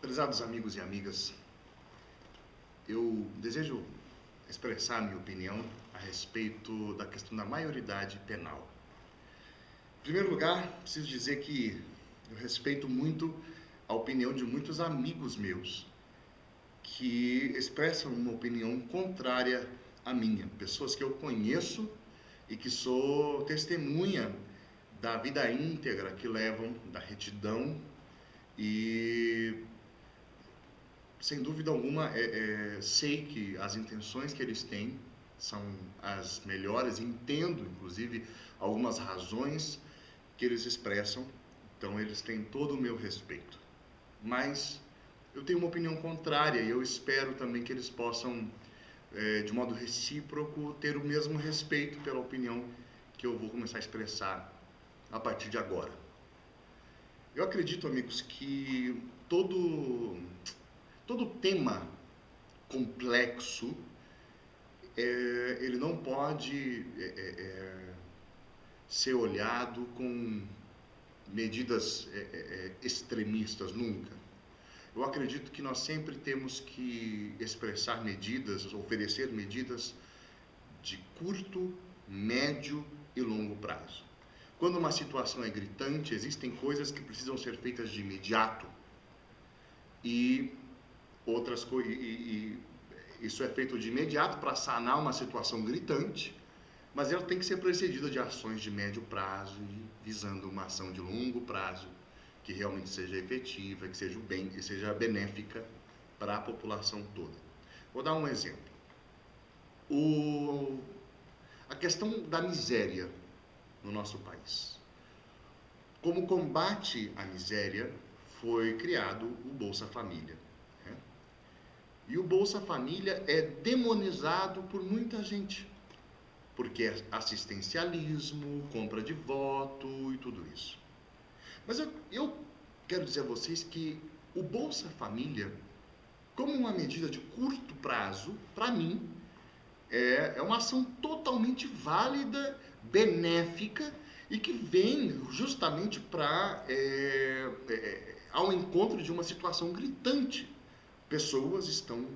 Prezados amigos e amigas, eu desejo expressar minha opinião a respeito da questão da maioridade penal. Em primeiro lugar, preciso dizer que eu respeito muito a opinião de muitos amigos meus que expressam uma opinião contrária à minha, pessoas que eu conheço e que sou testemunha da vida íntegra que levam, da retidão e sem dúvida alguma, sei que as intenções que eles têm são as melhores, entendo, inclusive, algumas razões que eles expressam, então eles têm todo o meu respeito. Mas eu tenho uma opinião contrária e eu espero também que eles possam, de modo recíproco, ter o mesmo respeito pela opinião que eu vou começar a expressar a partir de agora. Eu acredito, amigos, que todo tema complexo, ele não pode ser olhado com medidas extremistas, nunca. Eu acredito que nós sempre temos que expressar medidas, oferecer medidas de curto, médio e longo prazo. Quando uma situação é gritante, existem coisas que precisam ser feitas de imediato e outras coisas, isso é feito de imediato para sanar uma situação gritante, mas ela tem que ser precedida de ações de médio prazo e visando uma ação de longo prazo que realmente seja efetiva, que seja bem, que seja benéfica para a população toda. Vou dar um exemplo. A questão da miséria no nosso país. Como combate à miséria, foi criado o Bolsa Família. E o Bolsa Família é demonizado por muita gente, porque é assistencialismo, compra de voto e tudo isso. Mas eu quero dizer a vocês que o Bolsa Família, como uma medida de curto prazo, para mim, é uma ação totalmente válida, benéfica e que vem justamente para ao encontro de uma situação gritante. Pessoas estão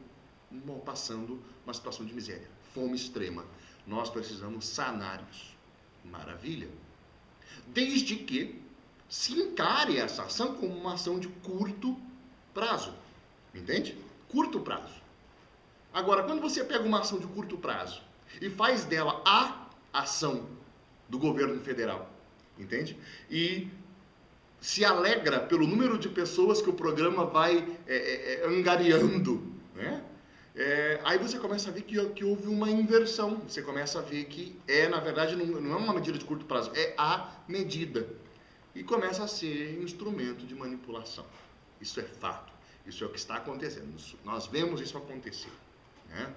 passando uma situação de miséria, fome extrema. Nós precisamos sanar isso. Maravilha. Desde que se encare essa ação como uma ação de curto prazo. Entende? Curto prazo. Agora, quando você pega uma ação de curto prazo e faz dela a ação do governo federal, entende? E se alegra pelo número de pessoas que o programa vai angariando, né? Aí você começa a ver que houve uma inversão. Você começa a ver que na verdade, não é uma medida de curto prazo, é a medida. E começa a ser instrumento de manipulação. Isso é fato. Isso é o que está acontecendo. Nós vemos isso acontecer, né?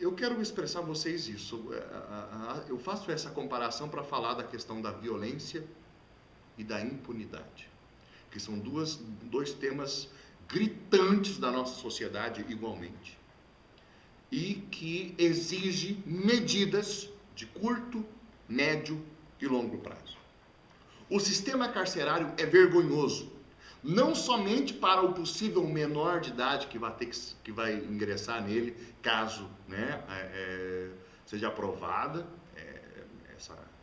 Eu quero expressar a vocês isso. Eu faço essa comparação para falar da questão da violência e da impunidade, que são dois temas gritantes da nossa sociedade igualmente, e que exige medidas de curto, médio e longo prazo. O sistema carcerário é vergonhoso, não somente para o possível menor de idade que vai ingressar nele, caso, né, seja aprovada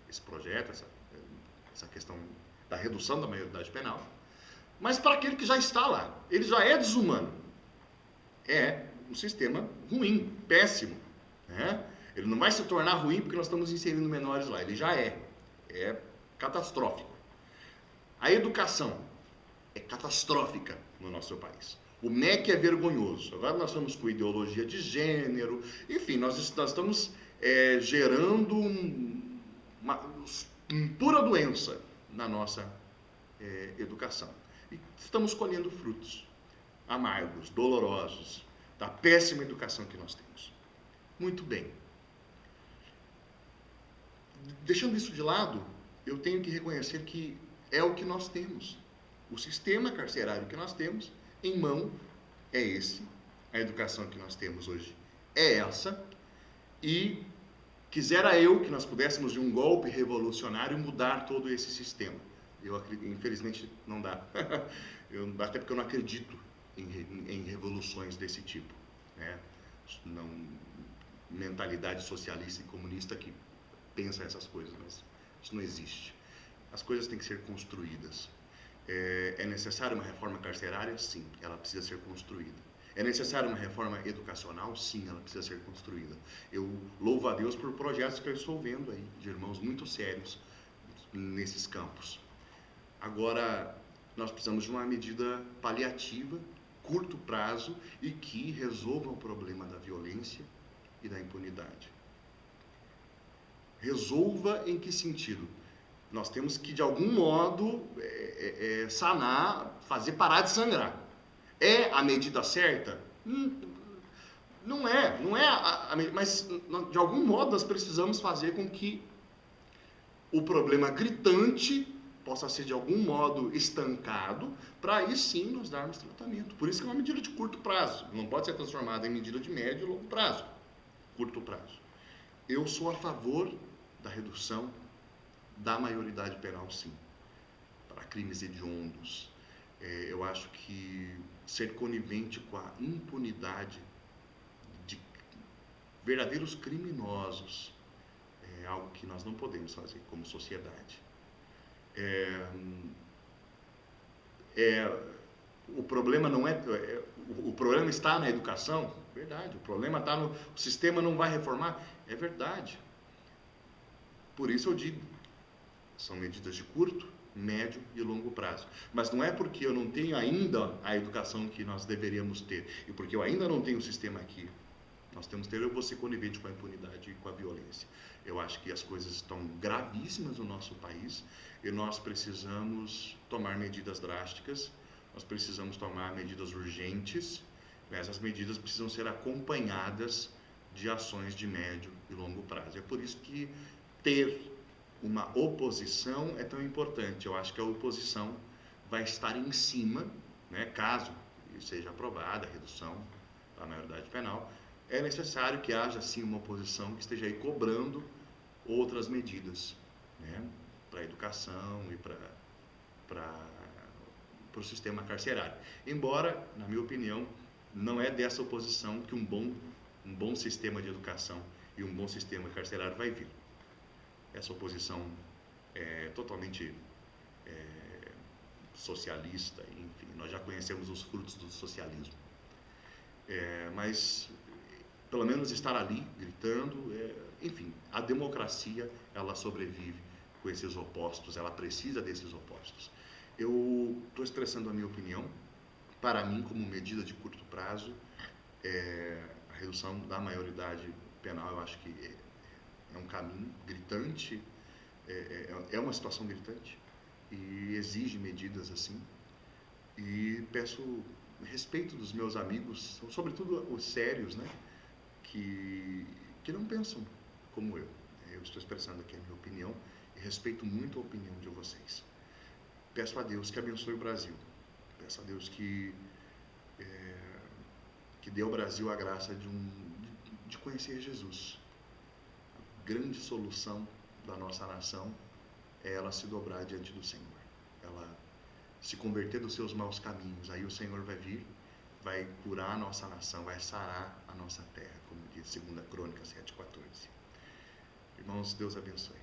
esse projeto, essa questão da redução da maioridade penal, mas para aquele que já está lá. Ele já é desumano. É um sistema ruim, péssimo, né? Ele não vai se tornar ruim porque nós estamos inserindo menores lá. Ele já é catastrófico. A educação é catastrófica no nosso país. O MEC é vergonhoso. Agora nós estamos com ideologia de gênero. Enfim, nós estamos gerando uma pura doença na nossa educação. E estamos colhendo frutos amargos, dolorosos, da péssima educação que nós temos. Muito bem. Deixando isso de lado, eu tenho que reconhecer que é o que nós temos. O sistema carcerário que nós temos em mão é esse. A educação que nós temos hoje é essa. E quisera eu que nós pudéssemos, de um golpe revolucionário, mudar todo esse sistema. Eu acredito, infelizmente não dá. até porque eu não acredito em revoluções desse tipo, né? Não, mentalidade socialista e comunista que pensa essas coisas, mas isso não existe. As coisas têm que ser construídas. É necessária uma reforma carcerária? Sim, ela precisa ser construída. É necessária uma reforma educacional? Sim, ela precisa ser construída. Eu louvo a Deus por projetos que eu estou vendo aí, de irmãos muito sérios nesses campos. Agora, nós precisamos de uma medida paliativa, curto prazo, e que resolva o problema da violência e da impunidade. Resolva em que sentido? Nós temos que, de algum modo, sanar, fazer parar de sangrar. É a medida certa? Não é, mas de algum modo nós precisamos fazer com que o problema gritante possa ser de algum modo estancado, para aí sim nós darmos tratamento. Por isso que é uma medida de curto prazo, não pode ser transformada em medida de médio e longo prazo. Curto prazo. Eu sou a favor da redução da maioridade penal, sim, para crimes hediondos. Eu acho que ser conivente com a impunidade de verdadeiros criminosos é algo que nós não podemos fazer como sociedade. O problema não o problema está na educação, verdade. O problema está no o sistema não vai reformar, é verdade. Por isso eu digo, são medidas de curto, médio e longo prazo. Mas não é porque eu não tenho ainda a educação que nós deveríamos ter e porque eu ainda não tenho o sistema aqui. Nós temos que ter, eu vou ser conivente com a impunidade e com a violência. Eu acho que as coisas estão gravíssimas no nosso país e nós precisamos tomar medidas drásticas, nós precisamos tomar medidas urgentes, mas essas medidas precisam ser acompanhadas de ações de médio e longo prazo. É por isso que ter uma oposição é tão importante. Eu acho que a oposição vai estar em cima, né, caso seja aprovada a redução da maioridade penal, é necessário que haja sim uma oposição que esteja aí cobrando outras medidas, né, para a educação e para o sistema carcerário. Embora, na minha opinião, não é dessa oposição que um bom sistema de educação e um bom sistema carcerário vai vir. Essa oposição é totalmente socialista, enfim, nós já conhecemos os frutos do socialismo. Mas, pelo menos estar ali, gritando, enfim, a democracia, ela sobrevive com esses opostos, ela precisa desses opostos. Eu estou expressando a minha opinião, para mim, como medida de curto prazo, a redução da maioridade penal, eu acho que é um caminho gritante, é uma situação gritante e exige medidas assim. E peço respeito dos meus amigos, sobretudo os sérios, né, que não pensam como eu. Eu estou expressando aqui a minha opinião e respeito muito a opinião de vocês. Peço a Deus que abençoe o Brasil. Peço a Deus que dê ao Brasil a graça de conhecer Jesus. A grande solução da nossa nação é ela se dobrar diante do Senhor. Ela se converter dos seus maus caminhos. Aí o Senhor vai vir, vai curar a nossa nação, vai sarar a nossa terra, como diz 2 Crônicas 7,14. Irmãos, Deus abençoe.